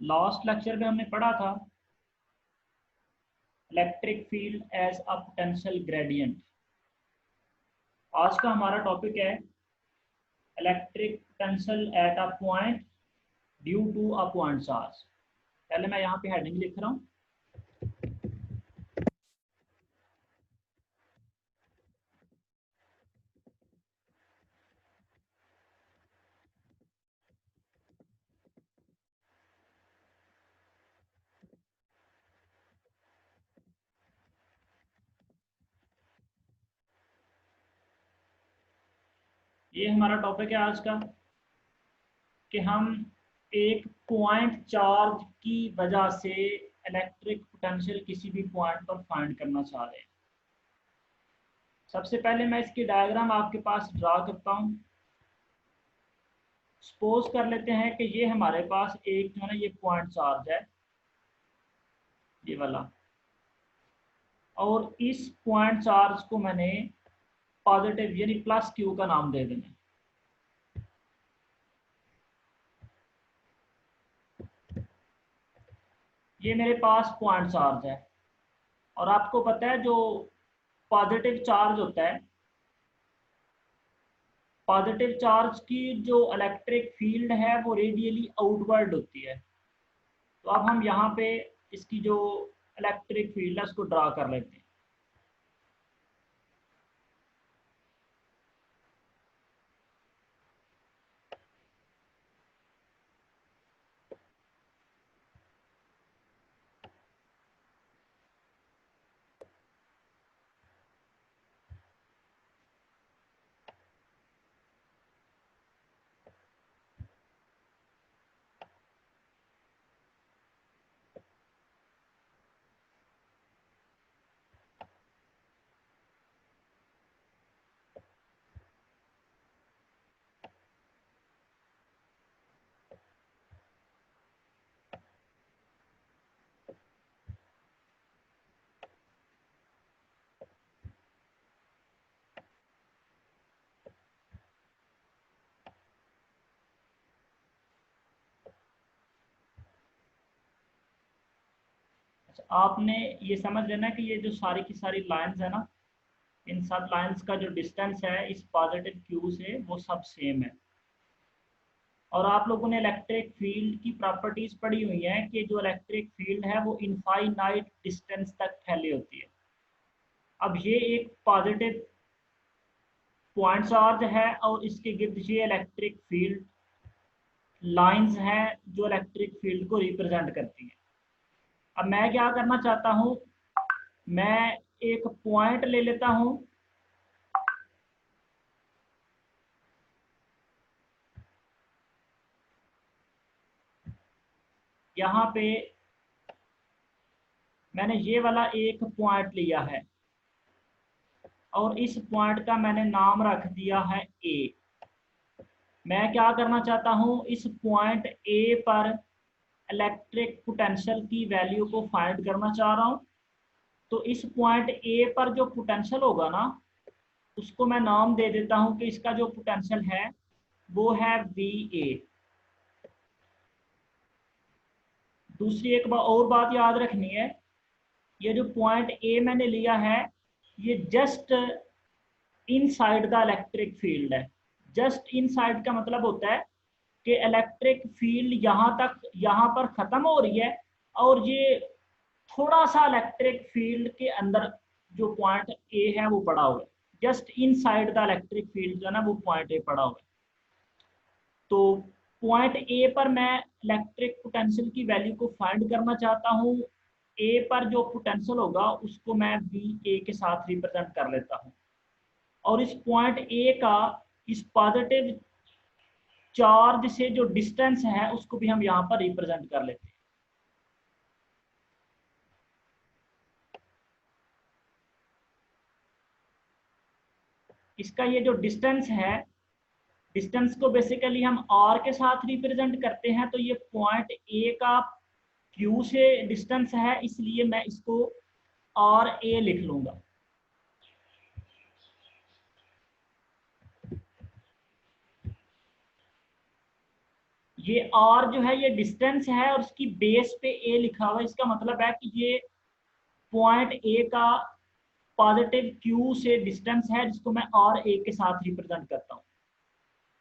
Last lecture में हमने पढ़ा था electric field as a potential gradient. आज का हमारा टॉपिक है electric potential at a point due to a point charge. पहले मैं यहाँ पे हेडिंग लिख रहा हूँ। ये हमारा टॉपिक है आज का कि हम एक पॉइंट चार्ज की वजह से इलेक्ट्रिक पोटेंशियल किसी भी पॉइंट पर फाइंड करना चाह रहे हैं। सबसे पहले मैं इसकी डायग्राम आपके पास ड्रा करता हूँ। सपोज कर लेते हैं कि ये हमारे पास एक जो है ना ये पॉइंट चार्ज है, ये वाला, और इस पॉइंट चार्ज को मैंने पॉजिटिव यानी प्लस क्यू का नाम दे देना। ये मेरे पास पॉइंट चार्ज है और आपको पता है जो पॉजिटिव चार्ज होता है, पॉजिटिव चार्ज की जो इलेक्ट्रिक फील्ड है वो रेडियली आउटवर्ड होती है। तो अब हम यहाँ पे इसकी जो इलेक्ट्रिक फील्ड है उसको ड्रा कर लेते हैं। अच्छा, आपने ये समझ लेना कि ये जो सारी की सारी लाइंस है ना, इन सब लाइंस का जो डिस्टेंस है इस पॉजिटिव क्यू से वो सब सेम है। और आप लोगों ने इलेक्ट्रिक फील्ड की प्रॉपर्टीज पढ़ी हुई हैं कि जो इलेक्ट्रिक फील्ड है वो इनफाइनाइट डिस्टेंस तक फैली होती है। अब ये एक पॉजिटिव पॉइंट चार्ज है और इसके गिर्द ये इलेक्ट्रिक फील्ड लाइंस हैं जो इलेक्ट्रिक फील्ड को रिप्रेजेंट करती हैं। अब मैं क्या करना चाहता हूँ, मैं एक पॉइंट ले लेता हूँ, यहाँ पे मैंने ये वाला एक पॉइंट लिया है और इस पॉइंट का मैंने नाम रख दिया है ए। मैं क्या करना चाहता हूँ, इस पॉइंट ए पर इलेक्ट्रिक पोटेंशियल की वैल्यू को फाइंड करना चाह रहा हूँ। तो इस पॉइंट ए पर जो पोटेंशियल होगा ना, उसको मैं नाम दे देता हूँ कि इसका जो पोटेंशियल है वो है वी ए। दूसरी एक और बात याद रखनी है, ये जो पॉइंट ए मैंने लिया है ये just inside the electric field है। जस्ट इनसाइड का मतलब होता है कि इलेक्ट्रिक फील्ड यहाँ पर खत्म हो रही है और ये थोड़ा सा इलेक्ट्रिक फील्ड के अंदर जो पॉइंट ए है वो पड़ा हुआ है। Just inside the electric field जो है ना वो पॉइंट ए पड़ा हुआ है। तो पॉइंट ए पर मैं इलेक्ट्रिक पोटेंशियल की वैल्यू को फाइंड करना चाहता हूँ। ए पर जो पोटेंशियल होगा उसको मैं वी ए के साथ रिप्रेजेंट कर लेता हूँ और इस पॉइंट ए का इस पॉजिटिव चार्ज से जो डिस्टेंस है उसको भी हम यहाँ पर रिप्रेजेंट कर लेते हैं। इसका ये जो डिस्टेंस है, डिस्टेंस को बेसिकली हम आर के साथ रिप्रेजेंट करते हैं। तो ये पॉइंट ए का क्यू से डिस्टेंस है, इसलिए मैं इसको आर ए लिख लूंगा। ये आर जो है ये डिस्टेंस है और उसकी बेस पे ए लिखा हुआ है। इसका मतलब है कि ये पॉइंट ए का पॉजिटिव क्यू से डिस्टेंस है, जिसको मैं आर ए के साथ रिप्रेजेंट करता हूँ।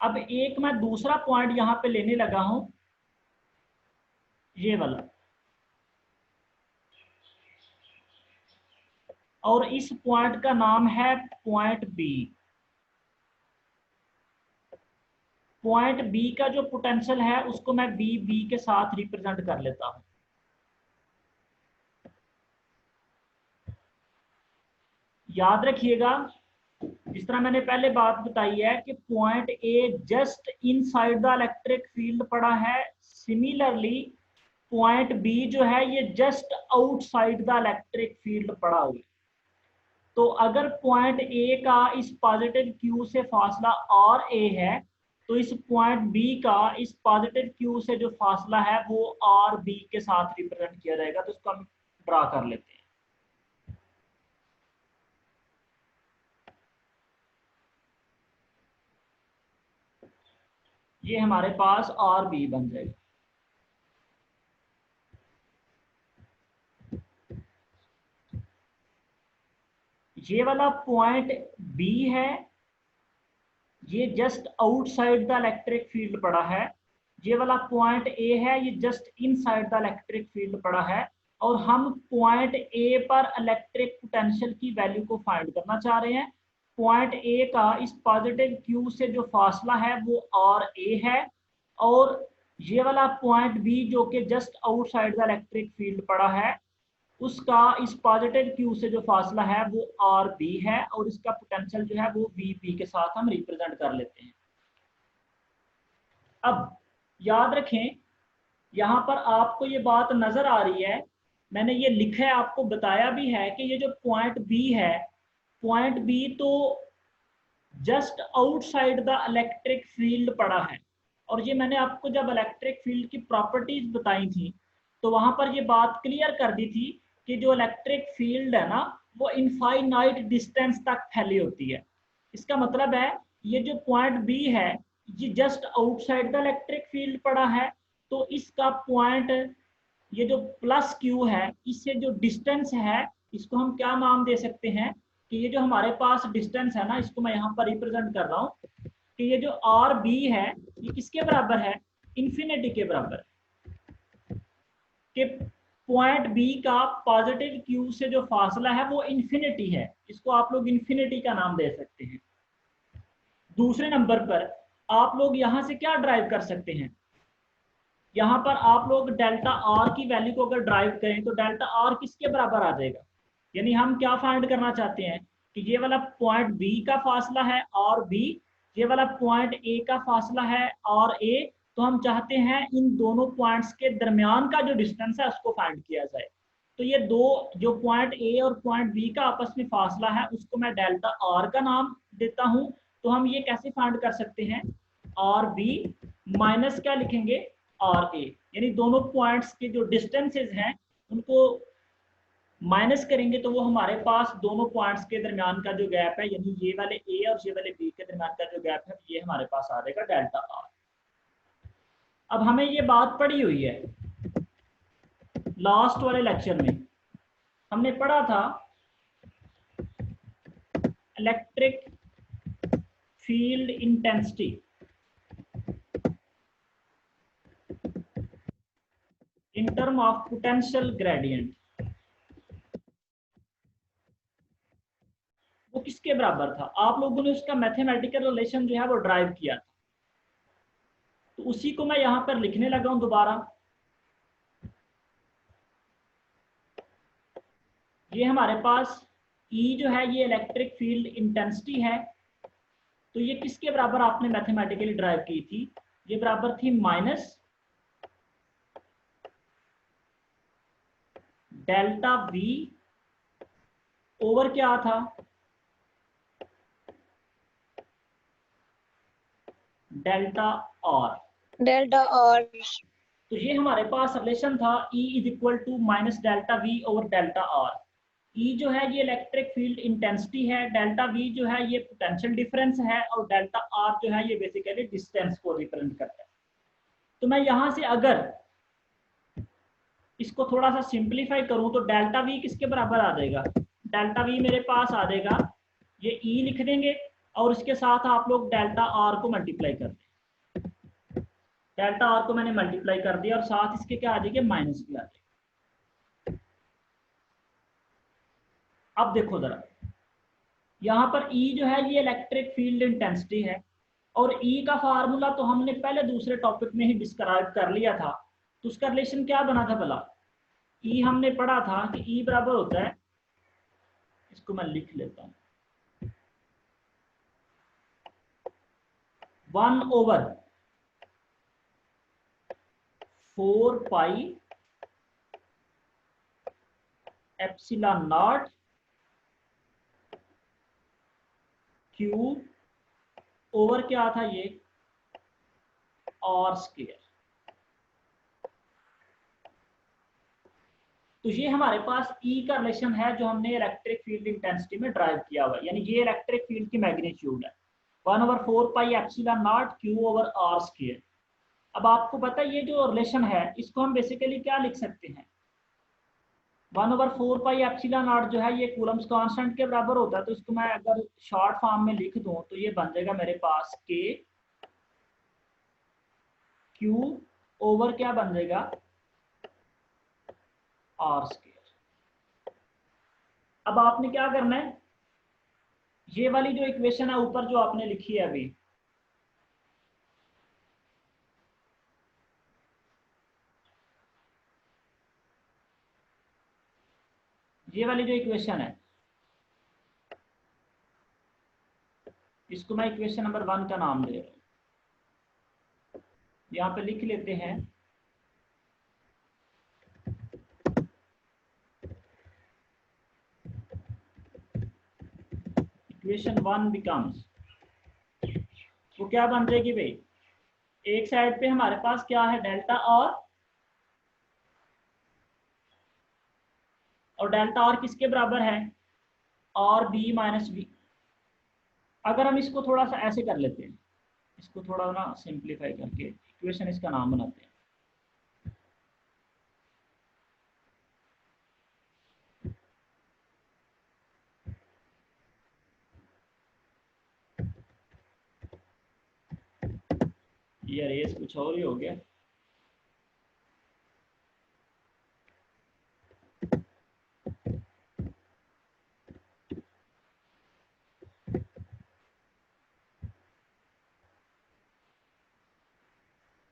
अब एक मैं दूसरा पॉइंट यहाँ पे लेने लगा हूं, ये वाला, और इस पॉइंट का नाम है पॉइंट बी। पॉइंट बी का जो पोटेंशियल है उसको मैं बी के साथ रिप्रेजेंट कर लेता हूं। याद रखिएगा, जिस तरह मैंने पहले बात बताई है कि point A just inside the electric field पड़ा है, सिमिलरली पॉइंट बी जो है ये just outside the electric field पड़ा हुआ है। तो अगर पॉइंट ए का इस पॉजिटिव क्यू से फासला आर ए है, तो इस पॉइंट बी का इस पॉजिटिव क्यू से जो फासला है वो आर बी के साथ रिप्रेजेंट किया जाएगा। तो इसको हम ड्रा कर लेते हैं। ये हमारे पास आर बी बन जाएगा। ये वाला पॉइंट बी है, ये just outside the electric field पड़ा है। ये वाला पॉइंट ए है, ये just inside the electric field पड़ा है। और हम पॉइंट ए पर इलेक्ट्रिक पोटेंशियल की वैल्यू को फाइंड करना चाह रहे हैं। पॉइंट ए का इस पॉजिटिव क्यू से जो फासला है वो आर ए है, और ये वाला पॉइंट बी जो कि just outside the electric field पड़ा है, उसका इस पॉजिटिव क्यू से जो फासला है वो आर बी है, और इसका पोटेंशियल जो है वो वी पी के साथ हम रिप्रेजेंट कर लेते हैं। अब याद रखें, यहाँ पर आपको ये बात नजर आ रही है, मैंने ये लिखा है, आपको बताया भी है कि ये जो पॉइंट बी है, पॉइंट बी तो just outside the electric field पड़ा है। और ये मैंने आपको जब इलेक्ट्रिक फील्ड की प्रॉपर्टीज बताई थी तो वहां पर ये बात क्लियर कर दी थी कि जो इलेक्ट्रिक फील्ड है ना वो इनफाइनाइट डिस्टेंस तक फैली होती है। इसका मतलब है ये जो पॉइंट बी है ये just outside the electric field पड़ा है, तो इसका पॉइंट ये जो प्लस क्यू है इससे जो डिस्टेंस है इसको हम क्या नाम दे सकते हैं कि ये जो हमारे पास डिस्टेंस है ना, इसको मैं यहाँ पर रिप्रेजेंट कर रहा हूँ कि ये जो आर बी है ये किसके बराबर है, इन्फिनिटी के बराबर। कि पॉइंट बी का पॉजिटिव क्यू से जो फासला है वो इन्फिनिटी है, इसको आप लोग इन्फिनिटी का नाम दे सकते हैं। दूसरे नंबर पर आप लोग यहां से क्या ड्राइव कर सकते हैं, यहाँ पर आप लोग डेल्टा आर की वैल्यू को अगर ड्राइव करें तो डेल्टा आर किसके बराबर आ जाएगा। यानी हम क्या फाइंड करना चाहते हैं कि ये वाला पॉइंट बी का फासला है आर बी, ये वाला पॉइंट ए का फासला है आर ए, तो हम चाहते हैं इन दोनों पॉइंट्स के दरमियान का जो डिस्टेंस है उसको फाइंड किया जाए। तो ये दो जो पॉइंट ए और पॉइंट बी का आपस में फासला है उसको मैं डेल्टा आर का नाम देता हूं। तो हम ये कैसे फाइंड कर सकते हैं, आर बी माइनस क्या लिखेंगे, आर ए, यानी दोनों पॉइंट्स के जो डिस्टेंसेस हैं उनको माइनस करेंगे तो वो हमारे पास दोनों पॉइंट्स के दरमियान का जो गैप है, यानी ये वाले ए और ये वाले बी के दरमियान का जो गैप है ये हमारे पास आ जाएगा डेल्टा आर। अब हमें ये बात पढ़ी हुई है लास्ट वाले लेक्चर में, हमने पढ़ा था electric field intensity in term of potential gradient, वो किसके बराबर था। आप लोगों ने उसका मैथमेटिकल रिलेशन जो है वो ड्राइव किया था, तो उसी को मैं यहां पर लिखने लगा हूं दोबारा। ये हमारे पास E जो है ये इलेक्ट्रिक फील्ड इंटेंसिटी है, तो ये किसके बराबर आपने मैथमेटिकली ड्राइव की थी, ये बराबर थी माइनस डेल्टा V ओवर क्या था, डेल्टा R। Delta R. तो ये हमारे पास रिलेशन था E is equal to minus delta V over delta R। E जो है ये इलेक्ट्रिक फील्ड इंटेंसिटी है, डेल्टा V जो है ये पोटेंशियल डिफरेंस है, और डेल्टा R जो है ये बेसिकली डिस्टेंस को रिप्रेजेंट करता है। तो मैं यहां से अगर इसको थोड़ा सा सिंप्लीफाई करूं तो डेल्टा वी किसके बराबर आ जाएगा, डेल्टा वी मेरे पास आ जाएगा, ये ई लिख देंगे और इसके साथ आप लोग डेल्टा आर को मल्टीप्लाई कर दें। डेल्टा आर को मैंने मल्टीप्लाई कर दिया और साथ इसके क्या आ जाएगा, माइनस भी आ जाएगा। अब देखो जरा, यहाँ पर E जो है ये इलेक्ट्रिक फील्ड इंटेंसिटी है और E का फार्मूला तो हमने पहले दूसरे टॉपिक में ही डिस्क्राइब कर लिया था। तो उसका रिलेशन क्या बना था भला, E हमने पढ़ा था कि E बराबर होता है, इसको मैं लिख लेता हूं, 1/4 pi epsilon not Q over क्या था ये, आर स्क्वायर। तो ये हमारे पास E का रिलेशन है जो हमने इलेक्ट्रिक फील्ड इंटेंसिटी में ड्राइव किया हुआ है, यानी ये इलेक्ट्रिक फील्ड की मैग्नीट्यूड है 1/4 pi epsilon not Q over R square. अब आपको पता है ये जो रिलेशन है इसको हम बेसिकली क्या लिख सकते हैं, 1/4 पाई एप्सिलॉन नॉट जो है ये कूलम्स कांस्टेंट के बराबर होता है। तो इसको मैं अगर शॉर्ट फॉर्म में लिख दूं तो ये बन जाएगा मेरे पास के क्यू ओवर क्या बन जाएगा, आर स्क्वायर। अब आपने क्या करना है, ये वाली जो इक्वेशन है ऊपर जो आपने लिखी है अभी, ये वाली जो इक्वेशन है इसको मैं इक्वेशन नंबर 1 का नाम दे रहा हूं, यहां पे लिख लेते हैं इक्वेशन 1 बिकम्स, वो क्या बन जाएगी भाई, एक साइड पे हमारे पास क्या है डेल्टा और डेल्टा आर किसके बराबर है, आर बी माइनस बी। अगर हम इसको थोड़ा सा ऐसे कर लेते हैं, इसको थोड़ा ना सिंप्लीफाई करके इक्वेशन इसका नाम बनाते हैं, ये रेस कुछ और ही हो गया।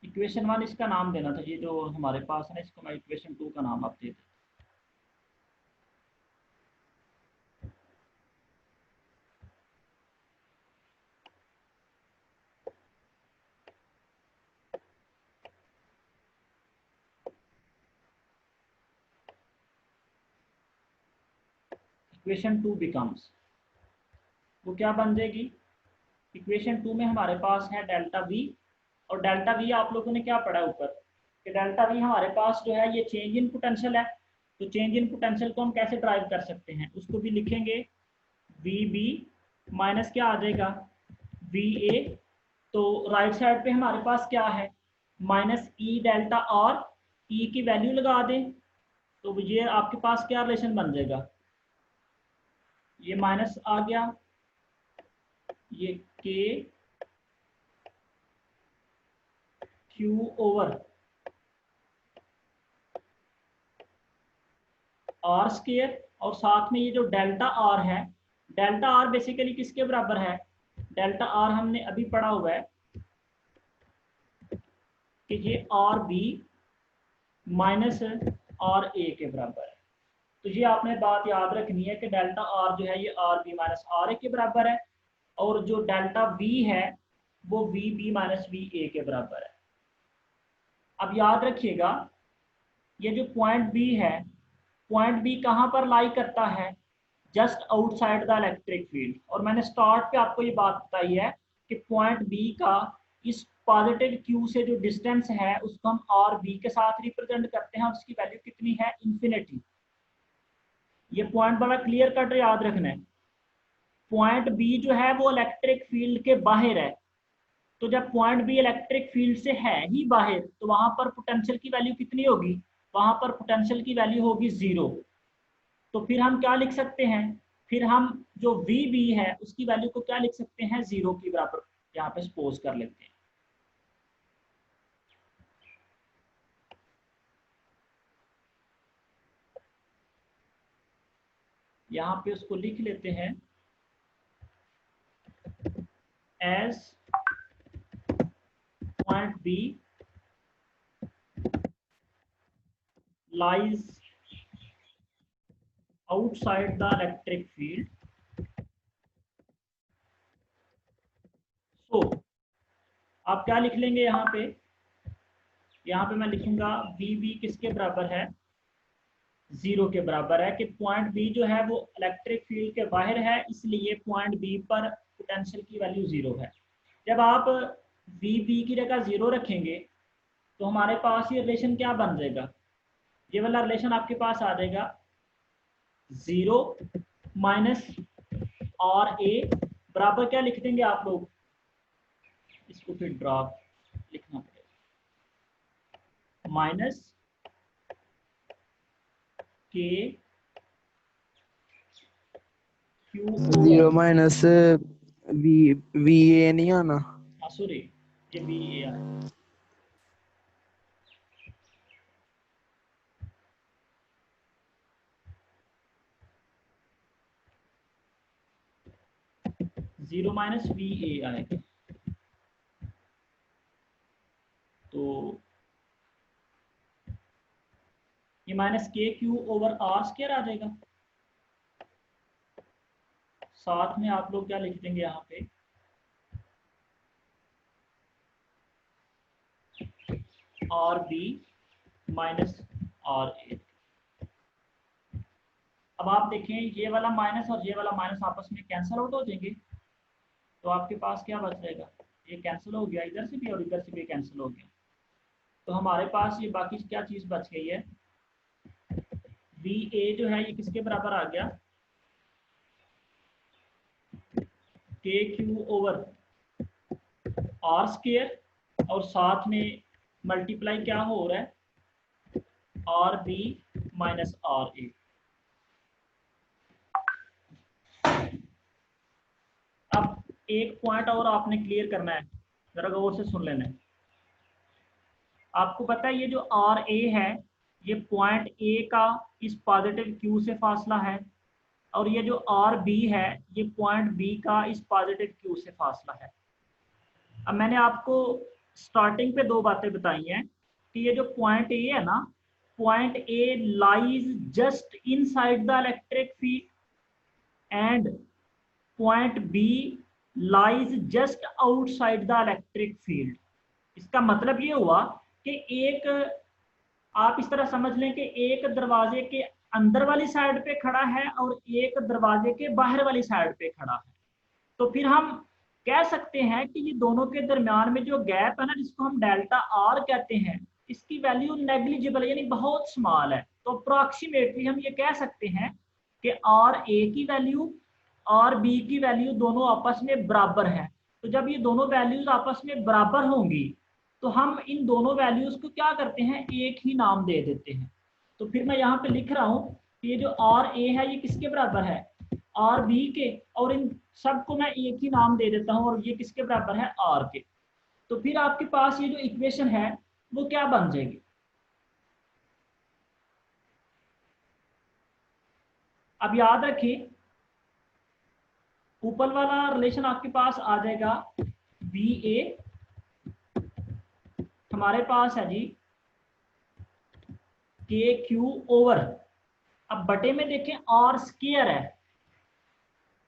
इक्वेशन 1 इसका नाम देना था, ये जो हमारे पास है ना इसको मैं इक्वेशन 2 का नाम आप दे देता। इक्वेशन 2 बिकम्स, वो क्या बन जाएगी, इक्वेशन 2 में हमारे पास है डेल्टा वी, और डेल्टा वी आप लोगों ने क्या पढ़ा ऊपर कि डेल्टा वी हमारे पास जो है ये चेंज इन पोटेंशियल है। तो चेंज इन पोटेंशियल को हम कैसे ड्राइव कर सकते हैं, उसको भी लिखेंगे वी बी माइनस क्या आ जाएगा, वी ए। तो राइट साइड पे हमारे पास क्या है, माइनस ई डेल्टा और ई की वैल्यू लगा दें तो ये आपके पास क्या रिलेशन बन जाएगा, ये माइनस आ गया, ये के क्यू ओवर आर स्क्वायर, और साथ में ये जो डेल्टा आर है, डेल्टा आर बेसिकली किसके बराबर है, डेल्टा आर हमने अभी पढ़ा हुआ है कि ये R B minus R A के बराबर है। तो ये आपने बात याद रखनी है कि डेल्टा आर जो है ये R B minus R A के बराबर है, और जो डेल्टा वी है वो V B minus V A के बराबर है। अब याद रखिएगा ये जो पॉइंट बी है, पॉइंट बी कहाँ पर लाई करता है, just outside the electric field. और मैंने स्टार्ट पे आपको ये बात बताई है कि पॉइंट बी का इस पॉजिटिव क्यू से जो डिस्टेंस है उसको हम आर बी के साथ रिप्रेजेंट करते हैं, और उसकी वैल्यू कितनी है, इंफिनिटी। ये पॉइंट बड़ा क्लियर कट याद रखना है। पॉइंट बी जो है वो इलेक्ट्रिक फील्ड के बाहर है, तो जब पॉइंट बी इलेक्ट्रिक फील्ड से है ही बाहर, तो वहां पर पोटेंशियल की वैल्यू कितनी होगी? वहां पर पोटेंशियल की वैल्यू होगी 0। तो फिर हम क्या लिख सकते हैं? फिर हम जो वी बी है उसकी वैल्यू को क्या लिख सकते हैं? 0 के बराबर यहाँ पे सपोज कर लेते हैं। यहाँ पे उसको लिख लेते हैं as point B lies outside the electric field, so आप क्या लिख लेंगे यहाँ पे? यहाँ पे मैं लिखूंगा बी बी किसके बराबर है? 0 के बराबर है, कि पॉइंट बी जो है वो इलेक्ट्रिक फील्ड के बाहर है, इसलिए पॉइंट बी पर पोटेंशियल की वैल्यू 0 है। जब आप बी बी की जगह 0 रखेंगे तो हमारे पास ये रिलेशन क्या बन जाएगा? ये वाला रिलेशन आपके पास आ जाएगा 0 माइनस और ए बराबर क्या लिख देंगे आप लोग? इसको फिर ड्रॉप लिखना पड़ेगा, minus K Q 0 minus V V A नहीं आना? सॉरी, ये बी ए है। जीरो माइनस वी ए आएगा, तो ये minus K Q over R square आ जाएगा। साथ में आप लोग क्या लिख देंगे यहाँ पे? आर बी माइनस आर ए। अब आप देखें ये वाला माइनस और ये वाला माइनस आपस में कैंसिल आउट हो जाएंगे, तो आपके पास क्या बच जाएगा? ये कैंसिल हो गया, इधर से भी और इधर से भी कैंसिल हो गया। तो हमारे पास ये बाकी क्या चीज बच गई है? वी ए जो है ये किसके बराबर आ गया? के क्यू ओवर आर स्क्वायर, और साथ में मल्टीप्लाई क्या हो रहा है? आर बी माइनस आर ए। अब एक पॉइंट और आपने क्लियर करना है, जरा गौर से सुन लेना है। आपको पता है ये जो आर ए है ये पॉइंट ए का इस पॉजिटिव क्यू से फासला है, और ये जो आर बी है ये पॉइंट बी का इस पॉजिटिव क्यू से फासला है। अब मैंने आपको स्टार्टिंग पे दो बातें बताई हैं कि ये जो पॉइंट ए है ना, point A lies just inside the electric field and point B lies just outside the electric field. इसका मतलब ये हुआ कि एक, आप इस तरह समझ लें कि एक दरवाजे के अंदर वाली साइड पे खड़ा है और एक दरवाजे के बाहर वाली साइड पे खड़ा है। तो फिर हम कह सकते हैं कि ये दोनों के दरमियान में जो गैप है ना, जिसको हम डेल्टा आर कहते हैं, इसकी वैल्यू नेग्लिजिबल यानी बहुत स्मॉल है। तो अप्रोक्सीमेटली हम ये कह सकते हैं कि आर ए की वैल्यू और बी की वैल्यू दोनों आपस में बराबर है। तो जब ये दोनों वैल्यूज आपस में बराबर होंगी तो हम इन दोनों वैल्यूज को क्या करते हैं? एक ही नाम दे देते हैं। तो फिर मैं यहाँ पे लिख रहा हूँ कि ये जो आर ए है ये किसके बराबर है? आर बी के, और इन सबको मैं एक ही नाम दे देता हूँ, और ये किसके बराबर है? आर के। तो फिर आपके पास ये जो इक्वेशन है वो क्या बन जाएगी? अब याद रखिए ऊपर वाला रिलेशन आपके पास आ जाएगा बी ए, हमारे पास है जी के क्यू ओवर, अब बटे में देखें आर स्क्वायर है,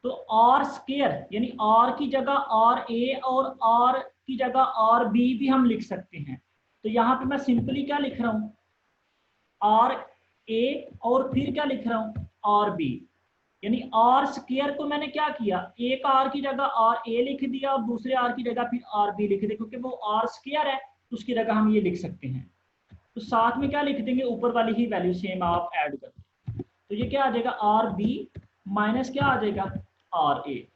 तो आर स्क्वायर यानी आर की जगह आर ए और आर की जगह आर बी भी हम लिख सकते हैं। तो यहाँ पे मैं सिंपली क्या लिख रहा हूँ? आर ए, और फिर क्या लिख रहा हूँ? R B. यानी आर स्क्वायर को मैंने क्या किया? एक आर की जगह आर ए लिख दिया और दूसरे आर की जगह फिर आर बी लिख दिया, क्योंकि वो आर स्क्वायर है तो उसकी जगह हम ये लिख सकते हैं। तो साथ में क्या लिख देंगे? ऊपर वाली ही वैल्यू सेम आप ऐड कर दें, तो ये क्या आ जाएगा? आर बी माइनस क्या आ जाएगा? R A.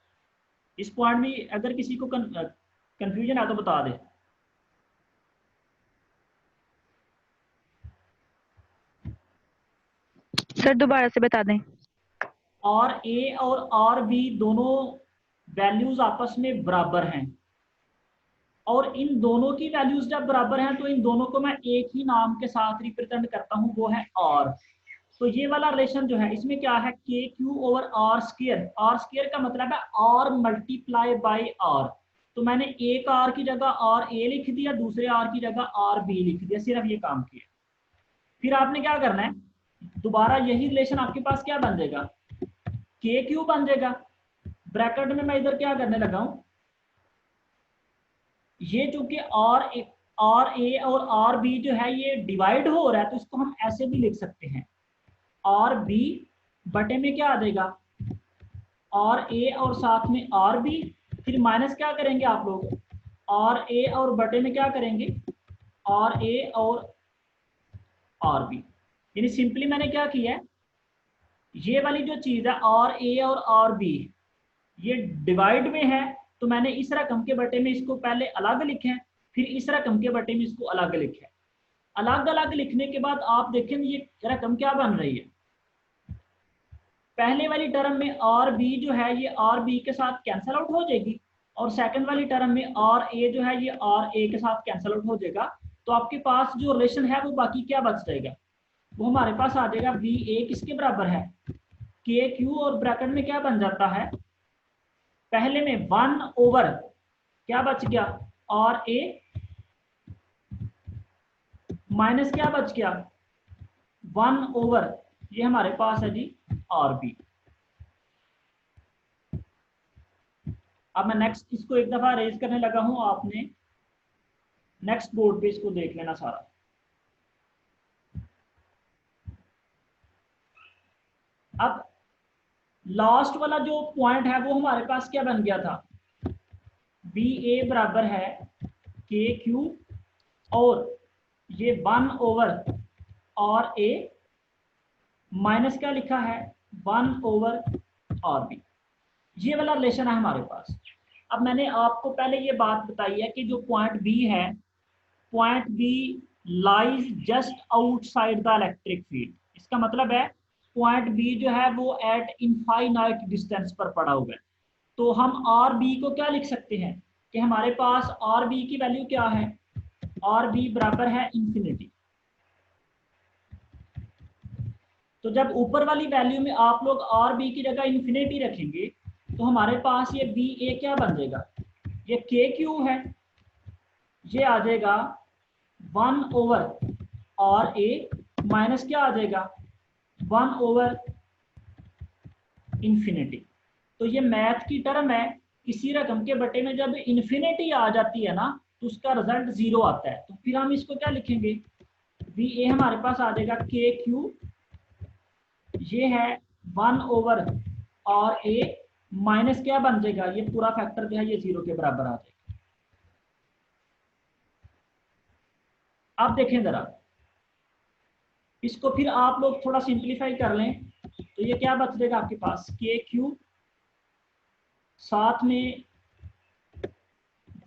इस पॉइंट में अगर किसी को कंफ्यूजन है तो बता दे। सर दोबारा से बता दें। और ए और आर बी दोनों वैल्यूज आपस में बराबर हैं, और इन दोनों की वैल्यूज जब बराबर हैं तो इन दोनों को मैं एक ही नाम के साथ रिप्रेजेंट करता हूं, वो है आर। तो ये वाला रिलेशन जो है इसमें क्या है, K Q over R square. R square का मतलब है आर मल्टीप्लाई बाई आर। तो मैंने एक आर की जगह आर ए लिख दिया, दूसरे आर की जगह आर बी लिख दिया, सिर्फ ये काम किया। फिर आपने क्या करना है, दोबारा यही रिलेशन आपके पास क्या बन जाएगा, के क्यू बन जाएगा। ब्रैकेट में मैं इधर क्या करने लगा हूं, ये चूंकि आर ए और आर बी जो है ये डिवाइड हो रहा है, तो इसको हम ऐसे भी लिख सकते हैं, आर बी बटे में क्या आ जाएगा, आर ए और साथ में आर बी, फिर माइनस क्या करेंगे आप लोग, आर ए और बटे में क्या करेंगे, आर ए और आर बी। यानी सिंपली मैंने क्या किया है, ये वाली जो चीज है आर ए और आर बी ये डिवाइड में है, तो मैंने इस रकम के बटे में इसको पहले अलग लिखे हैं, फिर इस रकम के बटे में इसको अलग लिखे हैं। अलग अलग लिखने के बाद आप देखें ये रकम क्या बन रही है, पहले वाली टर्म में आर बी जो है ये आर बी के साथ कैंसल आउट हो जाएगी, और सेकंड वाली टर्म में आर ए जो है ये आर ए के साथ कैंसल आउट हो जाएगा। तो आपके पास जो रिलेशन है वो बाकी क्या बच जाएगा, वो हमारे पास आ जाएगा वी ए किसके बराबर है, के क्यू, और ब्रैकेट में क्या बन जाता है, पहले में 1 ओवर क्या बच गया, आर ए, माइनस क्या बच गया, 1 ओवर ये हमारे पास है जी आर बी। अब मैं नेक्स्ट इसको एक दफा रेज करने लगा हूं, आपने नेक्स्ट बोर्ड पे इसको देख लेना सारा। अब लास्ट वाला जो पॉइंट है वो हमारे पास क्या बन गया था, बी ए बराबर है के क्यू, और ये 1 ओवर आर ए माइनस क्या लिखा है, 1 ओवर आर बी। ये वाला रिलेशन है हमारे पास। अब मैंने आपको पहले ये बात बताई है कि जो पॉइंट बी है, point B lies just outside the electric field. इसका मतलब है पॉइंट बी जो है वो एट इनफाइनाइट डिस्टेंस पर पड़ा हुआ है। तो हम आर बी को क्या लिख सकते हैं कि हमारे पास आर बी की वैल्यू क्या है, आर बी बराबर है इंफिनिटी। तो जब ऊपर वाली वैल्यू में आप लोग आर बी की जगह इंफिनिटी रखेंगे तो हमारे पास ये बी ए क्या बन जाएगा, ये के क्यू है, ये आ जाएगा 1 ओवर आर ए माइनस क्या आ जाएगा, 1 ओवर इंफिनिटी। तो ये मैथ की टर्म है, किसी रकम के बटे में जब इंफिनिटी आ जाती है ना तो उसका रिजल्ट 0 आता है। तो फिर हम इसको क्या लिखेंगे, वी ए हमारे पास आ जाएगा के क्यू, ये है 1 ओवर आर ए माइनस क्या बन जाएगा, ये पूरा फैक्टर जो है ये 0 के बराबर आ जाएगा। अब देखें जरा इसको, फिर आप लोग थोड़ा सिंप्लीफाई कर लें तो ये क्या बच जाएगा आपके पास, के क्यू साथ में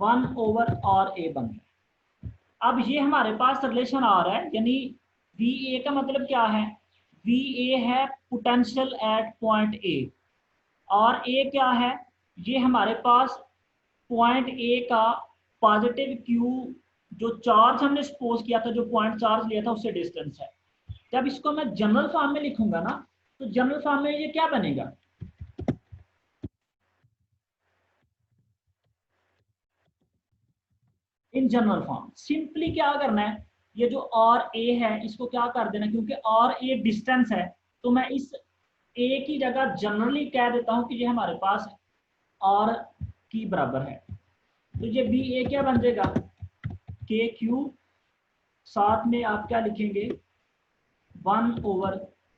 1 ओवर आर ए बन गया। अब ये हमारे पास रिलेशन आ रहा है, यानी वी ए का मतलब क्या है, वी ए है पोटेंशियल एट पॉइंट ए, और ए क्या है, ये हमारे पास पॉइंट ए का पॉजिटिव क्यू जो चार्ज हमने सपोज किया था, जो पॉइंट चार्ज लिया था उससे डिस्टेंस है। जब इसको मैं जनरल फॉर्म में लिखूंगा ना तो जनरल फॉर्म में ये क्या बनेगा, इन जनरल फॉर्म सिंपली क्या करना है, ये जो आर ए है इसको क्या कर देना, क्योंकि आर ए डिस्टेंस है तो मैं इस ए की जगह जनरली कह देता हूं कि ये हमारे पास आर की बराबर है। तो ये बी ए क्या बन जाएगा, के क्यू साथ में आप क्या लिखेंगे 1 ओवर,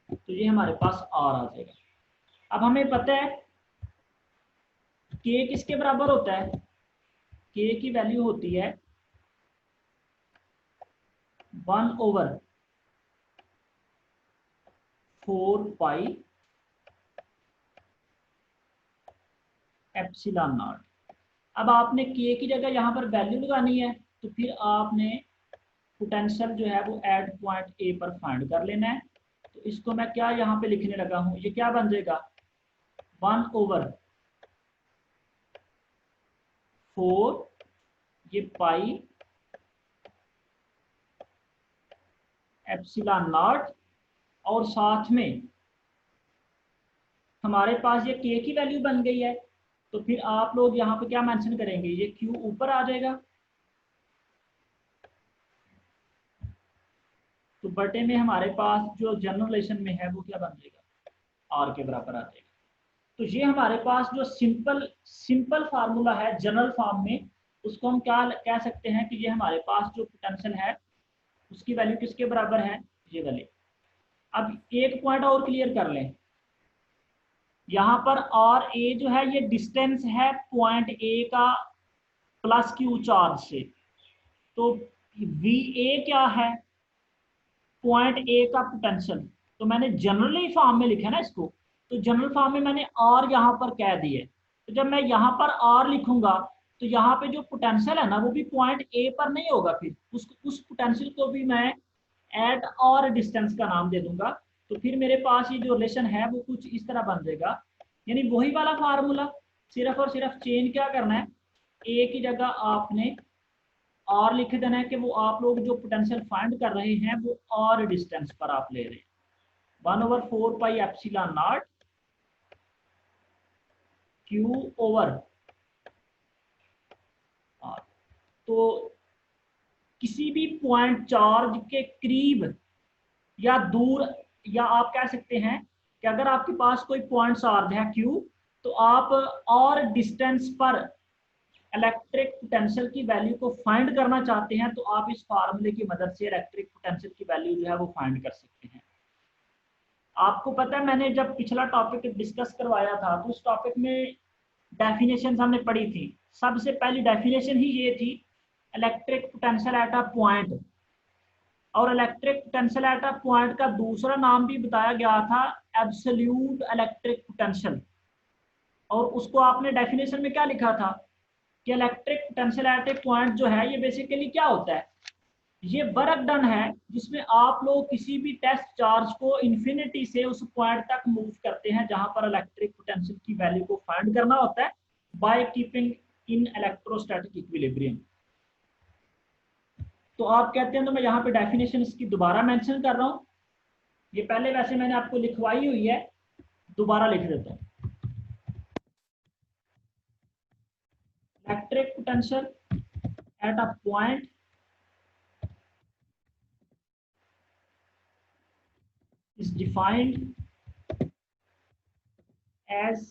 तो ये हमारे पास आर आ जाएगा। अब हमें पता है के किसके बराबर होता है, के की वैल्यू होती है 1 ओवर 4 पाई एप्सिलॉन नॉट। अब आपने के की जगह यहाँ पर वैल्यू लगानी है, तो फिर आपने पोटेंशियल जो है वो एट पॉइंट ए पर फाइंड कर लेना है। तो इसको मैं क्या यहाँ पे लिखने लगा हूँ, ये क्या बन जाएगा 1/4 ये पाई एप्सिलॉन नॉट, और साथ में हमारे पास ये के की वैल्यू बन गई है। तो फिर आप लोग यहाँ पे क्या मेंशन करेंगे, ये क्यू ऊपर आ जाएगा, तो बटे में हमारे पास जो जनरल रिलेशन में है वो क्या बन जाएगा आर के बराबर आ जाएगा। तो ये हमारे पास जो सिंपल फार्मूला है जनरल फॉर्म में, उसको हम क्या कह सकते हैं कि ये हमारे पास जो पोटेंशियल है उसकी वैल्यू किसके बराबर है, ये वाले। अब एक पॉइंट और क्लियर कर लें, यहाँ पर आर ए जो है ये डिस्टेंस है पॉइंट ए का प्लस क्यू चार्ज से। तो वी ए क्या है, पॉइंट ए का पोटेंशियल। तो मैंने जनरली फॉर्म में लिखा ना इसको, तो जनरल फॉर्म में मैंने आर यहाँ पर कह दिए। तो जब मैं यहाँ पर आर लिखूंगा तो यहाँ पे जो पोटेंशियल है ना वो भी पॉइंट ए पर नहीं होगा, फिर उस पोटेंशियल को भी मैं एट और डिस्टेंस का नाम दे दूंगा। तो फिर मेरे पास ये जो रिलेशन है वो कुछ इस तरह बन जाएगा, यानी वही वाला फार्मूला, सिर्फ और सिर्फ चेंज क्या करना है, ए की जगह आपने और लिख देना है कि वो आप लोग जो पोटेंशियल फाइंड कर रहे हैं वो और डिस्टेंस पर आप ले रहे हैं। 1/4 pi epsilon not Q over R. तो किसी भी पॉइंट चार्ज के करीब या दूर, या आप कह सकते हैं कि अगर आपके पास कोई पॉइंट चार्ज है क्यू, तो आप और डिस्टेंस पर इलेक्ट्रिक पोटेंशियल की वैल्यू को फाइंड करना चाहते हैं, तो आप इस फार्मूले की मदद से इलेक्ट्रिक पोटेंशियल की वैल्यू जो है वो फाइंड कर सकते हैं। आपको पता है मैंने जब पिछला टॉपिक डिस्कस करवाया था तो उस टॉपिक में डेफिनेशन हमने पढ़ी थी। सबसे पहली डेफिनेशन ही ये थी electric potential at a point, और electric potential at a point का दूसरा नाम भी बताया गया था एब्सोल्यूट इलेक्ट्रिक पोटेंशियल। और उसको आपने डेफिनेशन में क्या लिखा था कि इलेक्ट्रिक पोटेंशियल एट ए पॉइंट जो है ये बेसिकली क्या होता है, ये वर्क डन है जिसमें आप लोग किसी भी टेस्ट चार्ज को इन्फिनिटी से उस पॉइंट तक मूव करते हैं जहां पर इलेक्ट्रिक पोटेंशियल की वैल्यू को फाइंड करना होता है by keeping in electrostatic equilibrium. तो आप कहते हैं, तो मैं यहाँ पे डेफिनेशन इसकी दोबारा मेंशन कर रहा हूँ, ये पहले वैसे मैंने आपको लिखवाई हुई है, दोबारा लिख देता हूँ। Electric potential at a point is defined as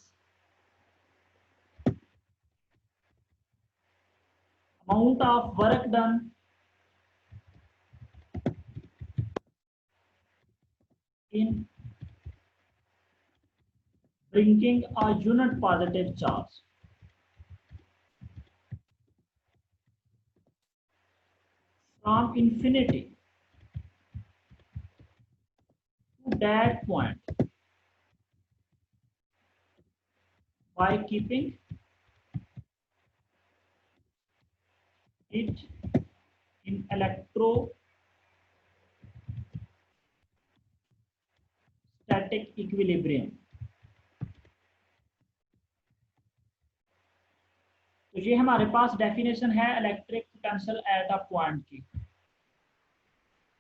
amount of work done in bringing a unit positive charge from infinity to that point by keeping it in electrostatic equilibrium। तो ये हमारे पास डेफिनेशन है electric potential at a point की।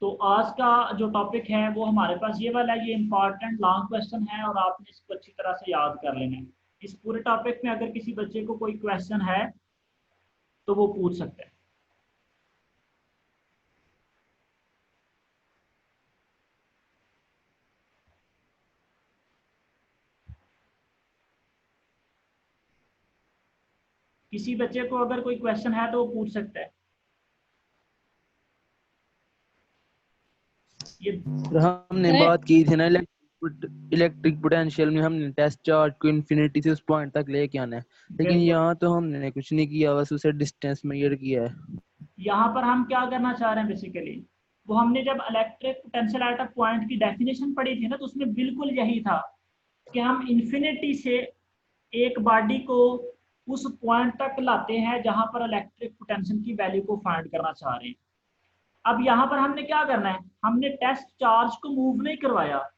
तो आज का जो topic है वो हमारे पास ये वाला है, ये इंपॉर्टेंट लॉन्ग क्वेश्चन है और आपने इसको अच्छी तरह से याद कर लेना है। इस पूरे टॉपिक में अगर किसी बच्चे को कोई क्वेश्चन है तो वो पूछ सकते हैं। किसी बच्चे को अगर कोई क्वेश्चन है तो वो पूछ सकता है। ये हमने बात की थी ना इलेक्ट्रिक पोटेंशियल में, हमने टेस्ट चार्ज को इन्फिनिटी से उस पॉइंट तक लेके आना है, लेकिन यहाँ तो हमने कुछ नहीं किया, बस उसे डिस्टेंस मेजर किया है। यहाँ पर हम क्या करना चाह रहे हैं बेसिकली, वो हमने जब electric potential at a point की डेफिनेशन पढ़ी थी ना, तो उसमें बिल्कुल यही था कि हम इन्फिनिटी से एक बॉडी को उस पॉइंट तक लाते हैं जहां पर इलेक्ट्रिक पोटेंशियल की वैल्यू को फाइंड करना चाह रहे हैं। अब यहाँ पर हमने क्या करना है, हमने टेस्ट चार्ज को मूव नहीं करवाया,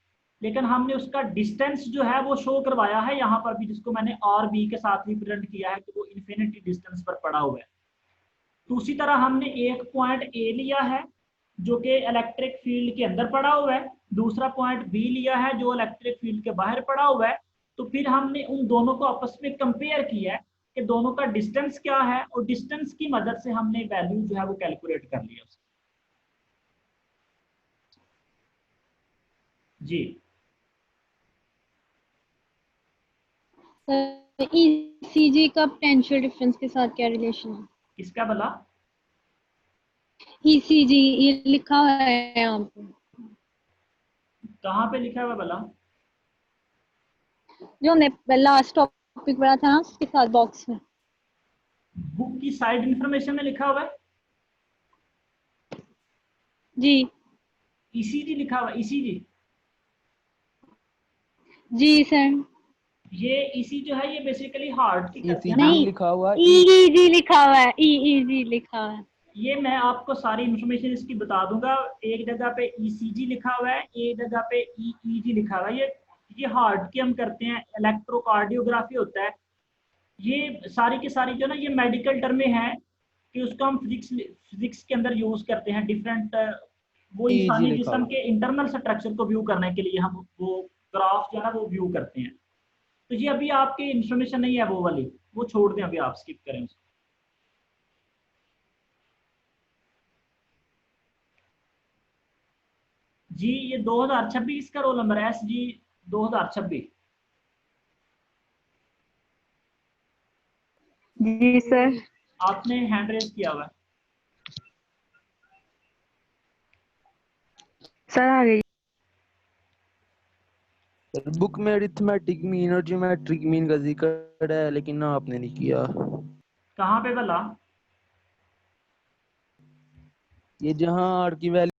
लेकिन हमने उसका डिस्टेंस जो है वो शो करवाया है यहाँ पर भी, जिसको मैंने आर बी के साथ रिप्रेजेंट किया है कि वो इन्फिनिटी डिस्टेंस पर पड़ा हुआ है। तो उसी तरह हमने एक पॉइंट ए लिया है जो कि इलेक्ट्रिक फील्ड के अंदर पड़ा हुआ है, दूसरा पॉइंट बी लिया है जो इलेक्ट्रिक फील्ड के बाहर पड़ा हुआ है। तो फिर हमने उन दोनों को आपस में कंपेयर किया है कि दोनों का डिस्टेंस क्या है, और डिस्टेंस की मदद से हमने वैल्यू जो है वो कैलकुलेट कर लिया उसकी। जी ईसीजी का पोटेंशियल डिफरेंस के साथ क्या रिलेशन है? किसका भला? ईसीजी ये लिखा हुआ है यहाँ पे, कहाँ पे लिखा हुआ है भला? जो हमने लास्ट टॉपिक पढ़ा था ना उसके साथ बॉक्स में। बुक की साइड इंफॉर्मेशन में लिखा हुआ है जी ईसीजी लिखा हुआ है, ईसीजी। जी सर। ये ईसी जो है ये बेसिकली हार्ट की करती है ईसीजी ना। नहीं, लिखा हुआ है, ईईजी लिखा हुआ है, ईईजी लिखा हुआ है। ये मैं आपको सारी इंफॉर्मेशन इसकी बता दूंगा। एक जगह पे ईसीजी लिखा हुआ है, एक जगह पे ईईजी लिखा हुआ है। ये हार्ट की हम करते हैं, इलेक्ट्रोकार्डियोग्राफी होता है। ये सारी की सारी जो ना ये मेडिकल टर्में हैं कि उसको हम फिजिक्स के अंदर यूज करते हैं डिफरेंट, वो ईजी इंसानी लिखा जिस्म हुआ के इंटरनल स्ट्रक्चर को व्यू करने के लिए हम वो ग्राफ जो है ना वो व्यू करते हैं। तो ये अभी आपकी इंफॉर्मेशन नहीं है वो वाली, वो छोड़ दें, अभी आप स्किप करें उसको। जी ये 2026 का रोल नंबर है, SG 2026। जी सर। आपने हैंड रेज किया हुआ है। सर आ गई। है। बुक में अरिथमेटिक मीन और ज्योमेट्रिक मीन का जिक्र है, लेकिन ना आपने नहीं किया। कहाँ पे भला? ये जहाँ आर की वैल्यू